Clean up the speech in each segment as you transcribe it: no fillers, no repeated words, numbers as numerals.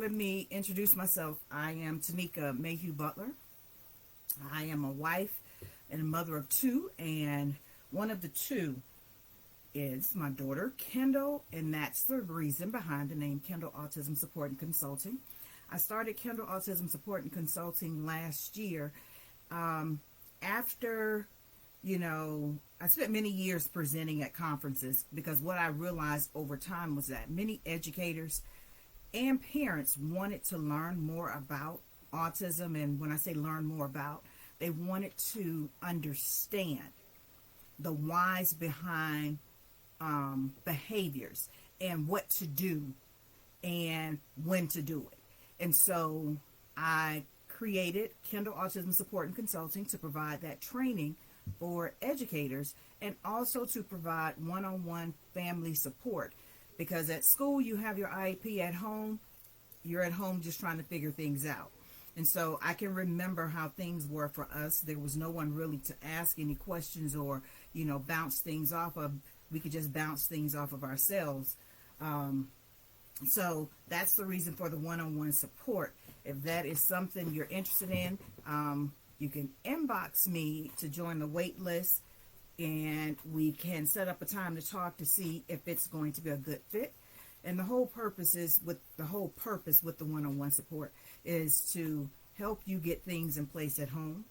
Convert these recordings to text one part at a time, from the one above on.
Let me introduce myself. I am Tanyika Butler. I am a wife and a mother of two, and one of the two is my daughter, Kendall, and that's the reason behind the name Kendall Autism Support and Consulting. I started Kendall Autism Support and Consulting last year after, I spent many years presenting at conferences because what I realized over time was that many educators and parents wanted to learn more about autism. And when I say learn more about, they wanted to understand the whys behind behaviors and what to do and when to do it. And so I created Kendall Autism Support and Consulting to provide that training for educators and also to provide one-on-one family support. Because at school, you have your IEP. At home, you're at home just trying to figure things out. And so I can remember how things were for us. There was no one really to ask any questions or, bounce things off of. We could just bounce things off of ourselves. So that's the reason for the one-on-one support. If that is something you're interested in, you can inbox me to join the wait list, and we can set up a time to talk to see if it's going to be a good fit. And the whole purpose with the one-on-one support is to help you get things in place at home.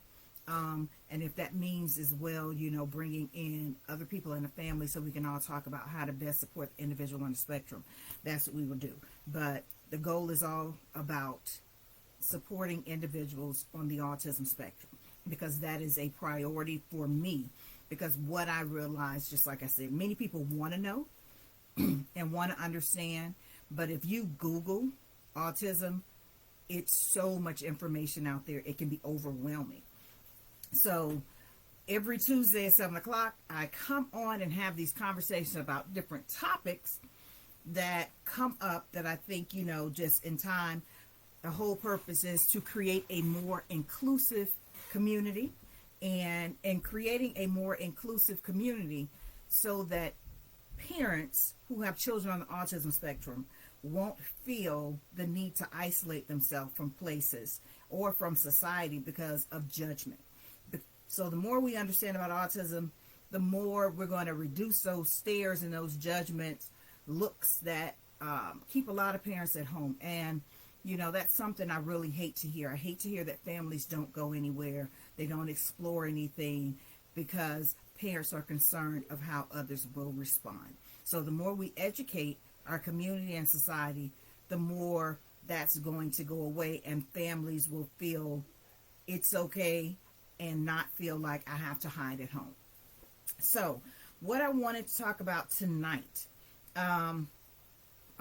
And if that means as well, bringing in other people in the family so we can all talk about how to best support the individual on the spectrum, that's what we will do. But the goal is all about supporting individuals on the autism spectrum because that is a priority for me. Because what I realized, just like I said, many people want to know and want to understand. But if you Google autism, it's so much information out there, it can be overwhelming. So every Tuesday at 7 o'clock, I come on and have these conversations about different topics that come up that I think, just in time, the whole purpose is to create a more inclusive community. And in creating a more inclusive community so that parents who have children on the autism spectrum won't feel the need to isolate themselves from places or from society because of judgment. So the more we understand about autism, the more we're going to reduce those stares and those judgments, looks that keep a lot of parents at home. And that's something I really hate to hear. I hate to hear that families don't go anywhere. They don't explore anything because parents are concerned of how others will respond. So the more we educate our community and society, the more that's going to go away and families will feel it's okay and not feel like I have to hide at home. So what I wanted to talk about tonight,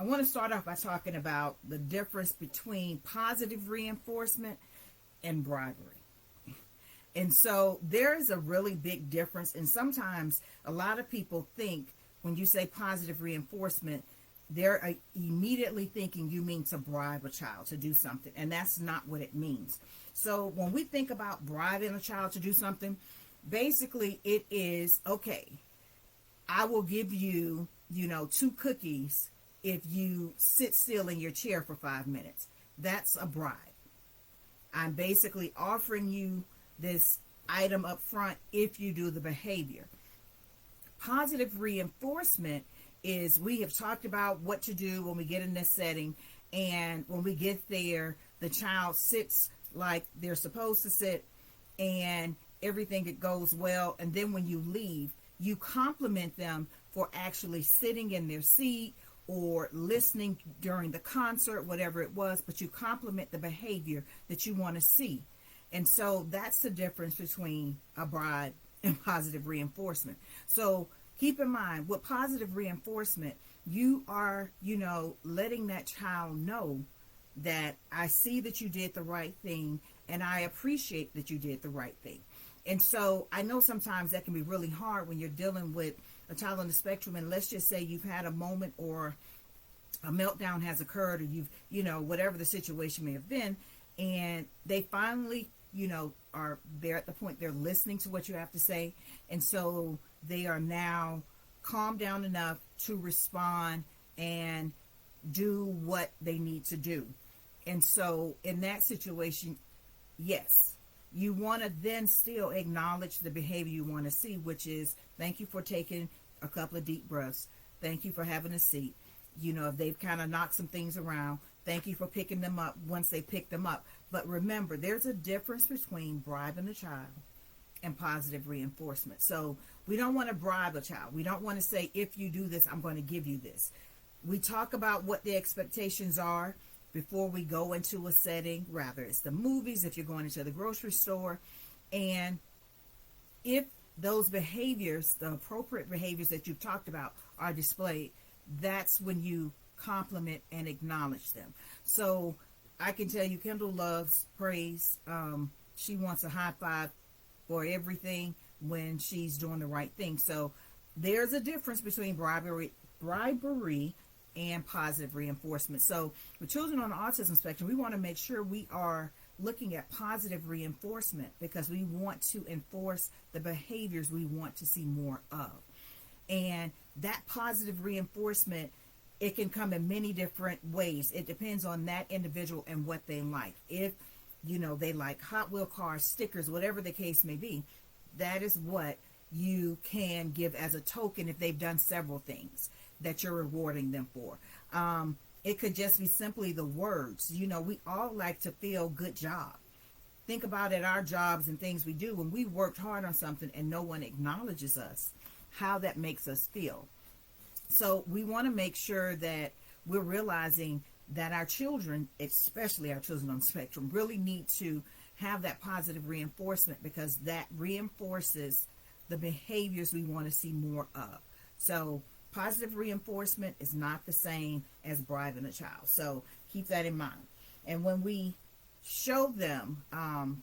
I want to start off by talking about the difference between positive reinforcement and bribery. And so there is a really big difference. And sometimes a lot of people think when you say positive reinforcement, they're immediately thinking you mean to bribe a child to do something. And that's not what it means. So when we think about bribing a child to do something, basically it is, okay, I will give you, 2 cookies if you sit still in your chair for 5 minutes. That's a bribe. I'm basically offering you this item up front if you do the behavior. Positive reinforcement is we have talked about what to do when we get in this setting, and when we get there, the child sits like they're supposed to sit and everything goes well, and then when you leave, you compliment them for actually sitting in their seat or listening during the concert, whatever it was, but you compliment the behavior that you want to see. And so that's the difference between a bribe and positive reinforcement. So keep in mind, with positive reinforcement, you are, letting that child know that I see that you did the right thing and I appreciate that you did the right thing. And so I know sometimes that can be really hard when you're dealing with a child on the spectrum, and let's just say you've had a moment or a meltdown has occurred, or you've, whatever the situation may have been, and they finally, they're at the point they're listening to what you have to say, and so they are now calmed down enough to respond and do what they need to do. And so in that situation, yes, you want to then still acknowledge the behavior you want to see, which is thank you for taking a couple of deep breaths. Thank you for having a seat. You know, if they've kind of knocked some things around, thank you for picking them up once they pick them up. But remember, there's a difference between bribing a child and positive reinforcement. So we don't want to bribe a child. We don't want to say, if you do this, I'm going to give you this. We talk about what the expectations are before we go into a setting, rather it's the movies, if you're going into the grocery store. And if those behaviors, the appropriate behaviors that you've talked about, are displayed, that's when you compliment and acknowledge them. So I can tell you, Kendall loves praise. She wants a high five for everything when she's doing the right thing. So there's a difference between bribery and positive reinforcement. So with children on the autism spectrum, we want to make sure we are looking at positive reinforcement because we want to enforce the behaviors we want to see more of. And that positive reinforcement, it can come in many different ways. It depends on that individual and what they like. If, you know, they like Hot Wheel cars, stickers, whatever the case may be, that is what you can give as a token if they've done several things that you're rewarding them for. It could just be simply the words. You know, we all like to feel good job. Think about it, our jobs and things we do when we worked hard on something and no one acknowledges us, how that makes us feel. So we want to make sure that we're realizing that our children, especially our children on the spectrum, really need to have that positive reinforcement because that reinforces the behaviors we want to see more of. So positive reinforcement is not the same as bribing a child. So keep that in mind. And when we show them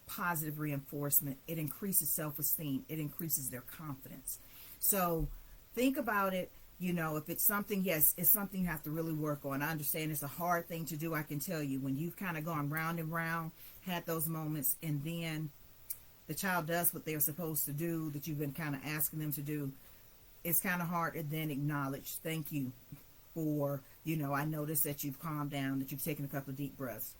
positive reinforcement, it increases self-esteem. It increases their confidence. So think about it. You know, if it's something, yes, it's something you have to really work on. I understand it's a hard thing to do. I can tell you when you've kind of gone round and round, had those moments, and then the child does what they're supposed to do that you've been kind of asking them to do, it's kind of hard to then acknowledge, thank you for, you know, I noticed that you've calmed down, that you've taken a couple of deep breaths,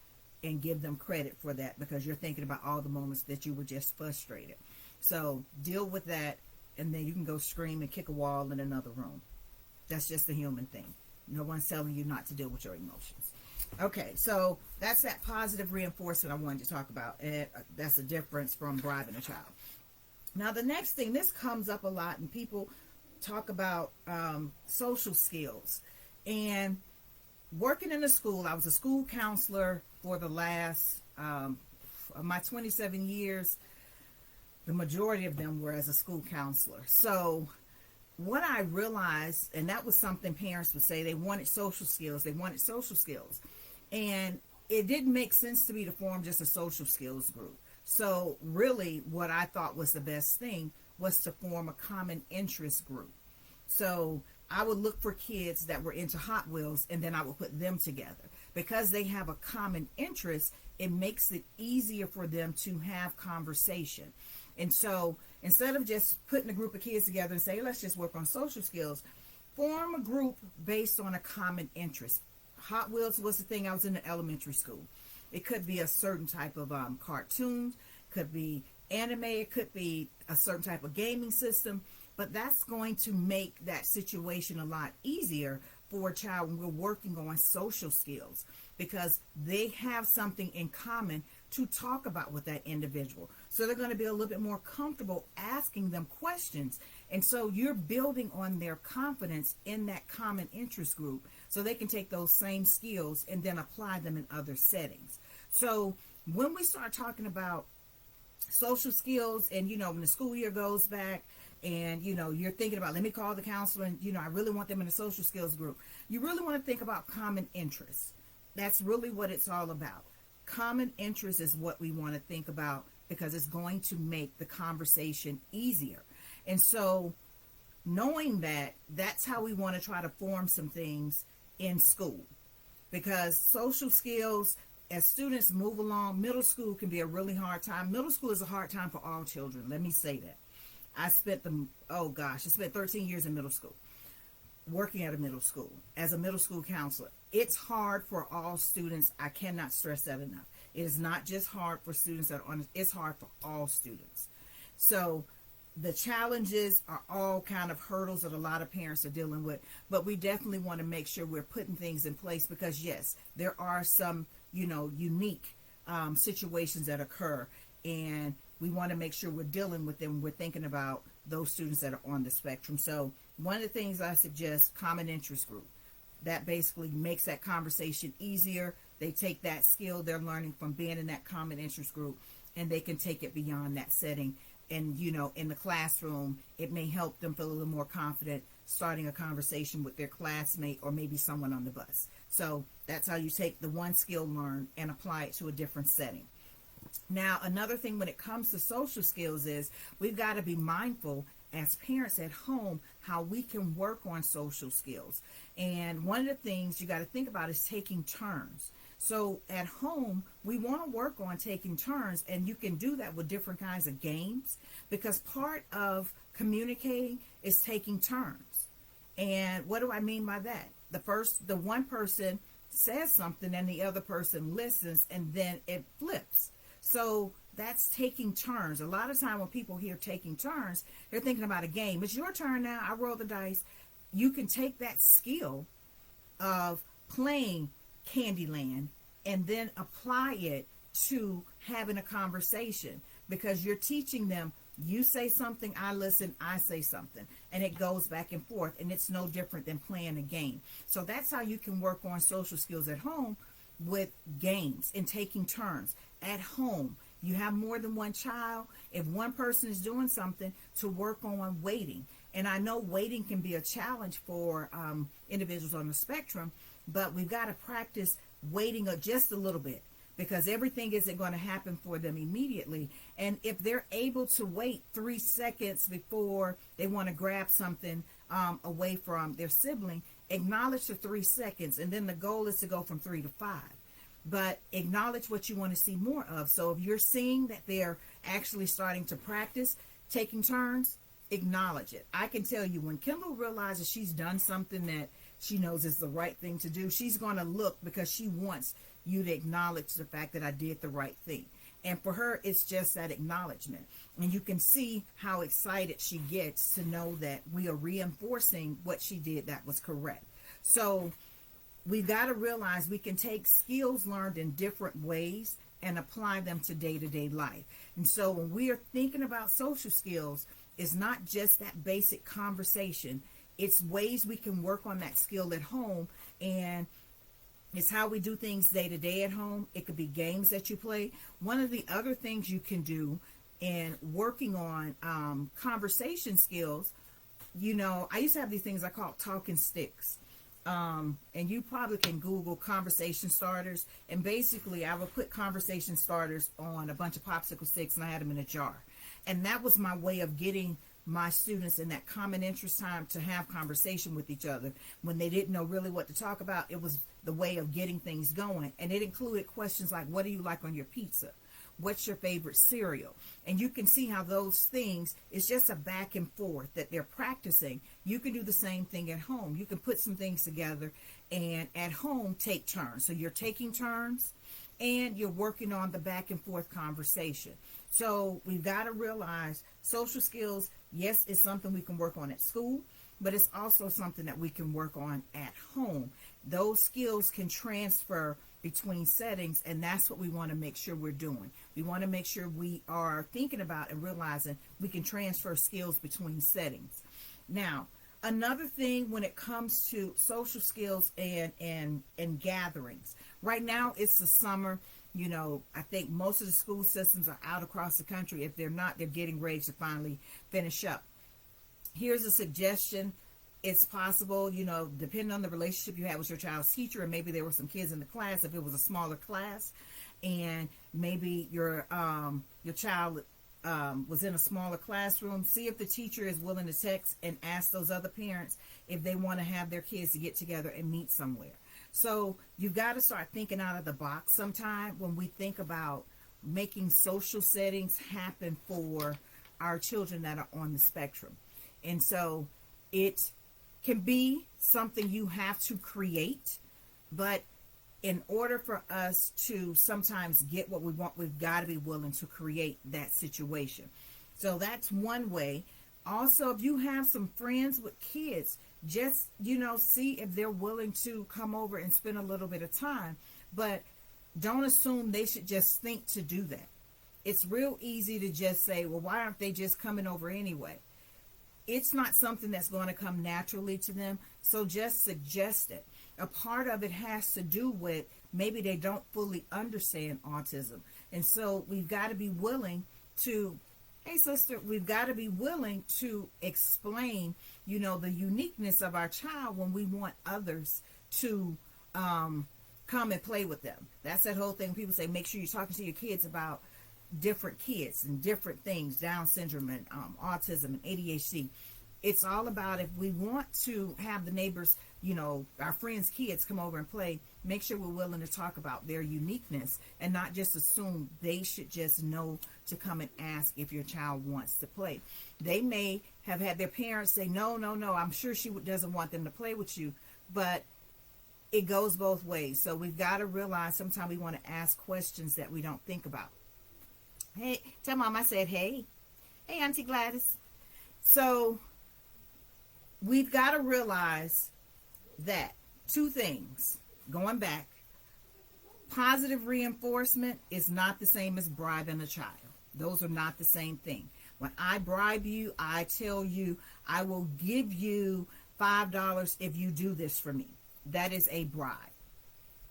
and give them credit for that because you're thinking about all the moments that you were just frustrated. So deal with that, and then you can go scream and kick a wall in another room. That's just a human thing. No one's telling you not to deal with your emotions. Okay, so that's that positive reinforcement I wanted to talk about. And that's the difference from bribing a child. Now, the next thing, this comes up a lot, and people talk about social skills. And working in a school, I was a school counselor for the last, my 27 years, the majority of them were as a school counselor. So what I realized, and that was something parents would say, they wanted social skills. They wanted social skills. And it didn't make sense to me to form just a social skills group. So really what I thought was the best thing was to form a common interest group. So I would look for kids that were into Hot Wheels, and then I would put them together. Because they have a common interest, it makes it easier for them to have conversation. And so instead of just putting a group of kids together and say, let's just work on social skills, form a group based on a common interest. Hot Wheels was the thing. I was in an elementary school. It could be a certain type of cartoons, could be anime, it could be a certain type of gaming system, but that's going to make that situation a lot easier for a child when we're working on social skills because they have something in common to talk about with that individual. So they're going to be a little bit more comfortable asking them questions. And so you're building on their confidence in that common interest group so they can take those same skills and then apply them in other settings. So when we start talking about social skills and, you know, when the school year goes back and, you know, you're thinking about, let me call the counselor and, you know, I really want them in a social skills group. You really want to think about common interests. That's really what it's all about. Common interest is what we want to think about because it's going to make the conversation easier. And so knowing that, that's how we want to try to form some things in school. Because social skills, as students move along, middle school can be a really hard time. Middle school is a hard time for all children. Let me say that. I spent 13 years in middle school. working at a middle school, as a middle school counselor, it's hard for all students. I cannot stress that enough. It is not just hard for students that are on, it's hard for all students. So the challenges are all kind of hurdles that a lot of parents are dealing with, but we definitely want to make sure we're putting things in place because yes, there are some, unique situations that occur, and we want to make sure we're dealing with them. We're thinking about those students that are on the spectrum. So one of the things I suggest, common interest group. That basically makes that conversation easier. They take that skill they're learning from being in that common interest group, and they can take it beyond that setting. And, in the classroom, it may help them feel a little more confident starting a conversation with their classmate or maybe someone on the bus. So that's how you take the one skill learned and apply it to a different setting. Now, another thing when it comes to social skills is we've got to be mindful as parents at home how we can work on social skills. And one of the things you got to think about is taking turns. So at home, we want to work on taking turns, and you can do that with different kinds of games because part of communicating is taking turns. And what do I mean by that? The one person says something and the other person listens, and then it flips. So that's taking turns. A lot of time when people hear taking turns, they're thinking about a game. It's your turn now. I roll the dice. You can take that skill of playing Candyland and then apply it to having a conversation because you're teaching them, you say something, I listen, I say something, and it goes back and forth, and it's no different than playing a game. So that's how you can work on social skills at home with games and taking turns. At home, you have more than one child. If one person is doing something, to work on waiting. And I know waiting can be a challenge for individuals on the spectrum, but we've got to practice waiting just a little bit because everything isn't going to happen for them immediately. And if they're able to wait 3 seconds before they want to grab something away from their sibling, acknowledge the 3 seconds, and then the goal is to go from 3 to 5. But acknowledge what you want to see more of. So if you're seeing that they're actually starting to practice taking turns, acknowledge it. I can tell you when Kendall realizes she's done something that she knows is the right thing to do, she's going to look because she wants you to acknowledge the fact that I did the right thing. And for her, it's just that acknowledgement. And you can see how excited she gets to know that we are reinforcing what she did that was correct. So we've got to realize we can take skills learned in different ways and apply them to day-to-day life. And so when we are thinking about social skills, it's not just that basic conversation. It's ways we can work on that skill at home, and it's how we do things day-to-day at home. It could be games that you play. One of the other things you can do in working on conversation skills, I used to have these things I call talking sticks. And you probably can Google conversation starters. And basically, I would put conversation starters on a bunch of popsicle sticks, and I had them in a jar. And that was my way of getting my students in that common interest time to have conversation with each other. When they didn't know really what to talk about, it was the way of getting things going. And it included questions like, what do you like on your pizza? What's your favorite cereal? And you can see how those things, it's just a back and forth that they're practicing. You can do the same thing at home. You can put some things together and at home take turns. So you're taking turns and you're working on the back and forth conversation. So we've got to realize social skills, yes, it's something we can work on at school, but it's also something that we can work on at home. Those skills can transfer between settings, and that's what we want to make sure we're doing. We want to make sure we are thinking about and realizing we can transfer skills between settings. Now, another thing when it comes to social skills and gatherings. Right now, it's the summer. I think most of the school systems are out across the country. If they're not, they're getting ready to finally finish up. Here's a suggestion. It's possible, depending on the relationship you had with your child's teacher, and maybe there were some kids in the class, if it was a smaller class, and maybe your child was in a smaller classroom, see if the teacher is willing to text and ask those other parents if they want to have their kids to get together and meet somewhere. So you've got to start thinking out of the box sometime when we think about making social settings happen for our children that are on the spectrum. And so it can be something you have to create, but in order for us to sometimes get what we want, we've got to be willing to create that situation. So that's one way. Also, if you have some friends with kids, just, see if they're willing to come over and spend a little bit of time. But don't assume they should just think to do that. It's real easy to just say, well, why aren't they just coming over anyway? It's not something that's going to come naturally to them. So just suggest it. A part of it has to do with maybe they don't fully understand autism. And so we've got to be willing to, hey sister, we've got to be willing to explain, the uniqueness of our child when we want others to come and play with them. That's that whole thing. People say, make sure you're talking to your kids about different kids and different things, Down syndrome and autism and ADHD. It's all about, if we want to have the neighbors, our friends' kids come over and play, make sure we're willing to talk about their uniqueness and not just assume they should just know to come and ask if your child wants to play. They may have had their parents say, no, I'm sure she doesn't want them to play with you, but it goes both ways. So we've got to realize sometimes we want to ask questions that we don't think about. Hey, tell Mom I said, hey, Auntie Gladys. So we've got to realize that two things, going back, positive reinforcement is not the same as bribing a child. Those are not the same thing. When I bribe you, I tell you, I will give you $5 if you do this for me. That is a bribe.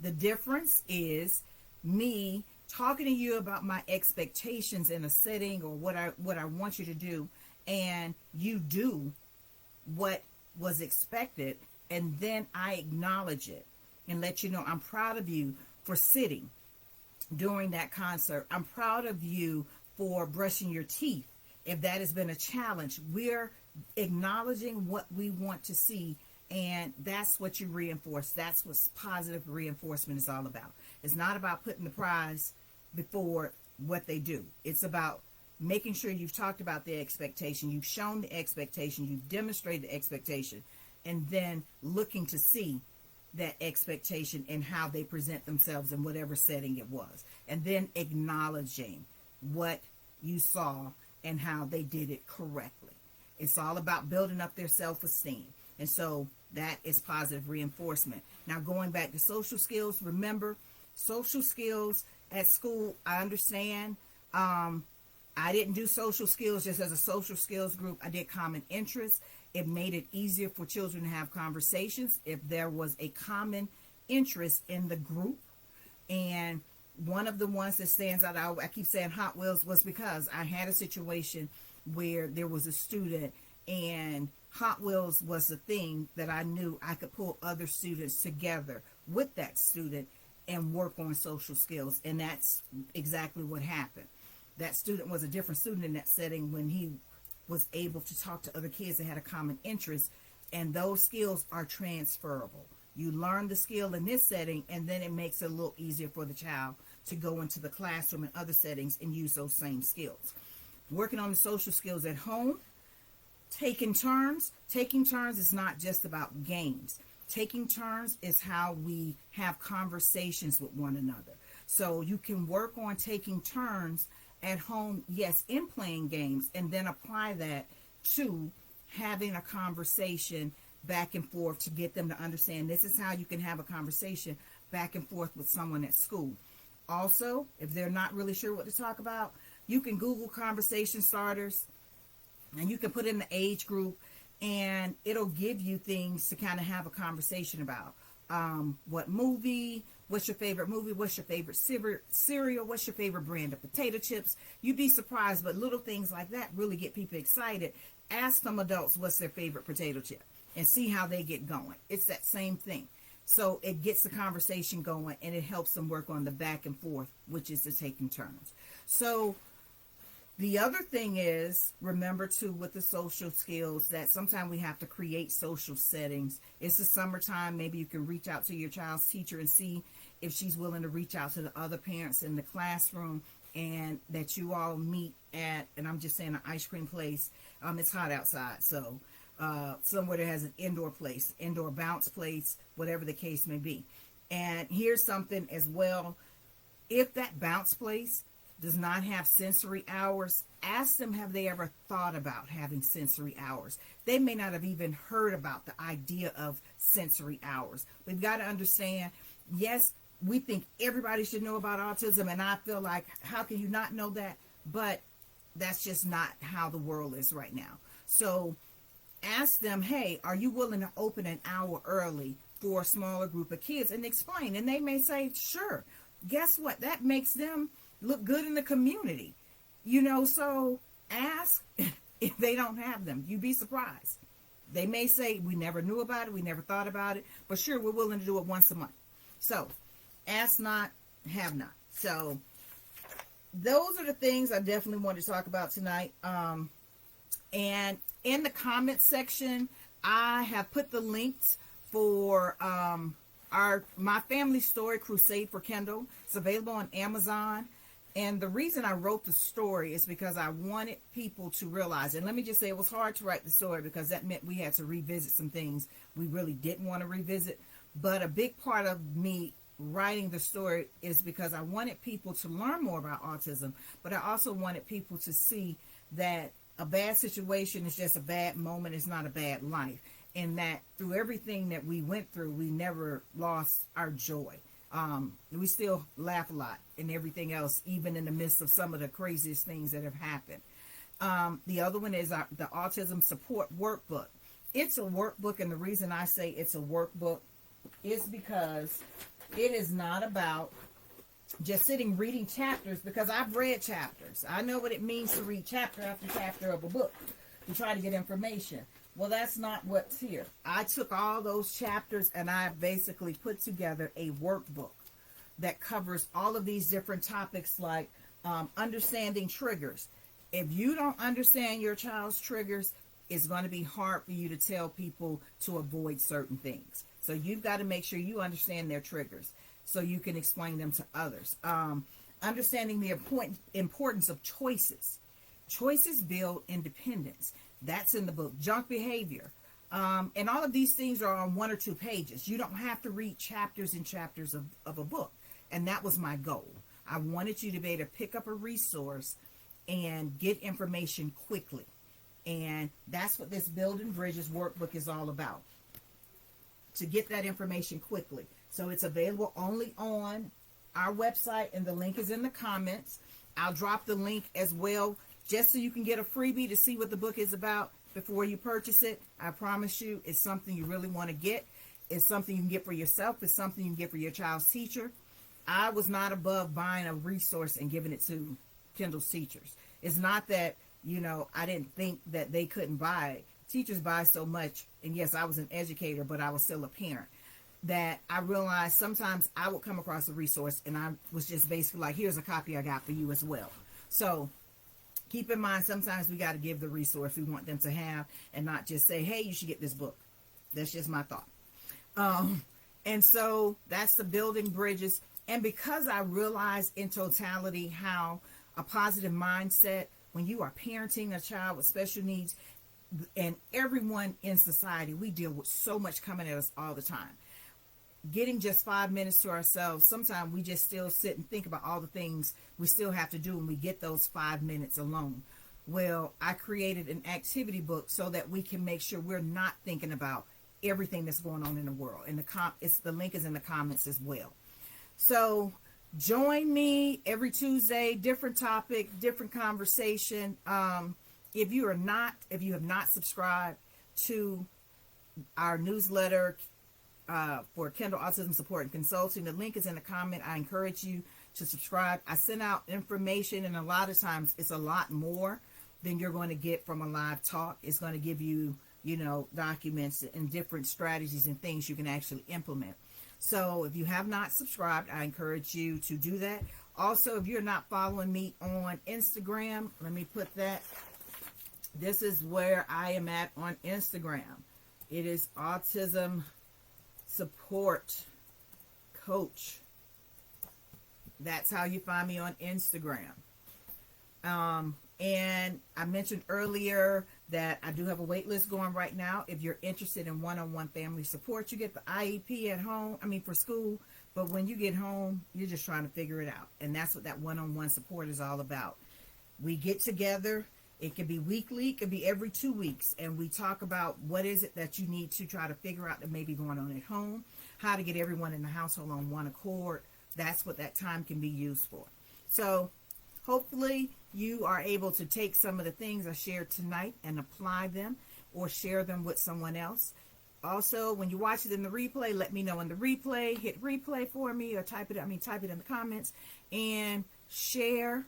The difference is me talking to you about my expectations in a setting or what I want you to do, and you do what was expected, and then I acknowledge it and let you know I'm proud of you for sitting during that concert. I'm proud of you for brushing your teeth. If that has been a challenge, we're acknowledging what we want to see, and that's what you reinforce. That's what positive reinforcement is all about. It's not about putting the prize before what they do. It's about making sure you've talked about the expectation, you've shown the expectation, you've demonstrated the expectation, and then looking to see that expectation and how they present themselves in whatever setting it was, and then acknowledging what you saw and how they did it correctly. It's all about building up their self-esteem. And so that is positive reinforcement. Now, going back to social skills, remember, social skills at school, I understand. I didn't do social skills just as a social skills group. I did common interests. It made it easier for children to have conversations if there was a common interest in the group. And one of the ones that stands out, I keep saying Hot Wheels, was because I had a situation where there was a student and Hot Wheels was the thing that I knew I could pull other students together with that student and work on social skills. And that's exactly what happened. That student was a different student in that setting when he was able to talk to other kids that had a common interest, and those skills are transferable. You learn the skill in this setting, and then it makes it a little easier for the child to go into the classroom and other settings and use those same skills. Working on the social skills at home, taking turns. Taking turns is not just about games. Taking turns is how we have conversations with one another. So you can work on taking turns at home, yes, in playing games, and then apply that to having a conversation back and forth to get them to understand this is how you can have a conversation back and forth with someone at school. Also, if they're not really sure what to talk about, you can Google conversation starters and you can put in the age group, and it'll give you things to kind of have a conversation about. What movie? What's your favorite movie? What's your favorite cereal? What's your favorite brand of potato chips? You'd be surprised, but little things like that really get people excited. Ask some adults what's their favorite potato chip and see how they get going. It's that same thing. So it gets the conversation going, and it helps them work on the back and forth, which is the taking turns. So the other thing is, remember too, with the social skills, that sometimes we have to create social settings. It's the summertime. Maybe you can reach out to your child's teacher and see if she's willing to reach out to the other parents in the classroom, and that you all meet at, and I'm just saying, an ice cream place. It's hot outside, so somewhere that has an indoor place, indoor bounce place, whatever the case may be. And here's something as well. If that bounce place does not have sensory hours, ask them, have they ever thought about having sensory hours? They may not have even heard about the idea of sensory hours. We've got to understand, yes, we think everybody should know about autism, and I feel like, how can you not know that? But that's just not how the world is right now. So ask them, hey, are you willing to open an hour early for a smaller group of kids, and explain? And they may say, sure. Guess what? That makes them look good in the community. So ask if they don't have them. You'd be surprised. They may say, we never knew about it, we never thought about it, but sure, we're willing to do it once a month. So ask not, have not. So those are the things I definitely want to talk about tonight. And in the comments section, I have put the links for my family story, Crusade for Kindle. It's available on Amazon. And the reason I wrote the story is because I wanted people to realize, and let me just say, it was hard to write the story because that meant we had to revisit some things we really didn't want to revisit. But a big part of me writing the story is because I wanted people to learn more about autism, but I also wanted people to see that a bad situation is just a bad moment. It's not a bad life. And that through everything that we went through, we never lost our joy. We still laugh a lot and everything else, even in the midst of some of the craziest things that have happened. The other one is the Autism Support Workbook. It's a workbook, and the reason I say it's a workbook is because it is not about just sitting reading chapters, because I've read chapters. I know what it means to read chapter after chapter of a book to try to get information. Well, that's not what's here. I took all those chapters and I basically put together a workbook that covers all of these different topics, like understanding triggers. If you don't understand your child's triggers, it's going to be hard for you to tell people to avoid certain things. So you've got to make sure you understand their triggers so you can explain them to others. Understanding the importance of choices. Choices build independence. That's in the book. Junk behavior. And all of these things are on 1 or 2 pages. You don't have to read chapters and chapters of a book. And that was my goal. I wanted you to be able to pick up a resource and get information quickly. And that's what this Building Bridges workbook is all about. To get that information quickly. So it's available only on our website, and the link is in the comments. I'll drop the link as well, just so you can get a freebie to see what the book is about before you purchase it. I promise you, it's something you really want to get. It's something you can get for yourself. It's something you can get for your child's teacher. I was not above buying a resource and giving it to Kendall's teachers. It's not that, I didn't think that they couldn't buy it. Teachers buy so much, and yes, I was an educator, but I was still a parent, that I realized sometimes I would come across a resource and I was just basically like, here's a copy I got for you as well. So keep in mind, sometimes we got to give the resource we want them to have and not just say, hey, you should get this book. That's just my thought. And so that's the Building Bridges. And because I realized in totality how a positive mindset, when you are parenting a child with special needs, and everyone in society, we deal with so much coming at us all the time. Getting just 5 minutes to ourselves, sometimes we just still sit and think about all the things we still have to do, and we get those 5 minutes alone. Well, I created an activity book so that we can make sure we're not thinking about everything that's going on in the world. And the link is in the comments as well. So join me every Tuesday, different topic, different conversation. If you have not subscribed to our newsletter for Kendall Autism Support and Consulting, the link is in the comment. I encourage you to subscribe. I send out information, and a lot of times it's a lot more than you're going to get from a live talk. It's going to give you, documents and different strategies and things you can actually implement. So if you have not subscribed, I encourage you to do that. Also, if you're not following me on Instagram, let me put that. This is where I am at on Instagram. It is Autism Support Coach. That's how you find me on Instagram. And I mentioned earlier that I do have a wait list going right now. If you're interested in one-on-one family support, you get the IEP at home, for school, but when you get home, you're just trying to figure it out. And that's what that one-on-one support is all about. We get together. It could be weekly, it could be every 2 weeks, and we talk about what is it that you need to try to figure out that may be going on at home, how to get everyone in the household on one accord. That's what that time can be used for. So hopefully you are able to take some of the things I shared tonight and apply them or share them with someone else. Also, when you watch it in the replay, let me know in the replay. Hit replay for me or type it in the comments and share.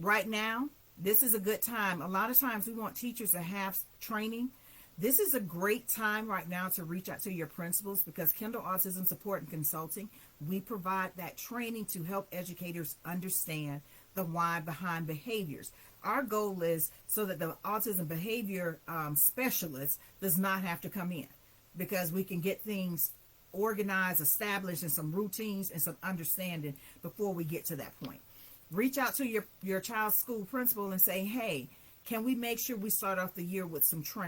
Right now, this is a good time. A lot of times we want teachers to have training. This is a great time right now to reach out to your principals, because Kindle Autism Support and Consulting, we provide that training to help educators understand the why behind behaviors. Our goal is so that the autism behavior specialist does not have to come in, because we can get things organized, established, and some routines and some understanding before we get to that point. Reach out to your child's school principal and say, hey, can we make sure we start off the year with some training?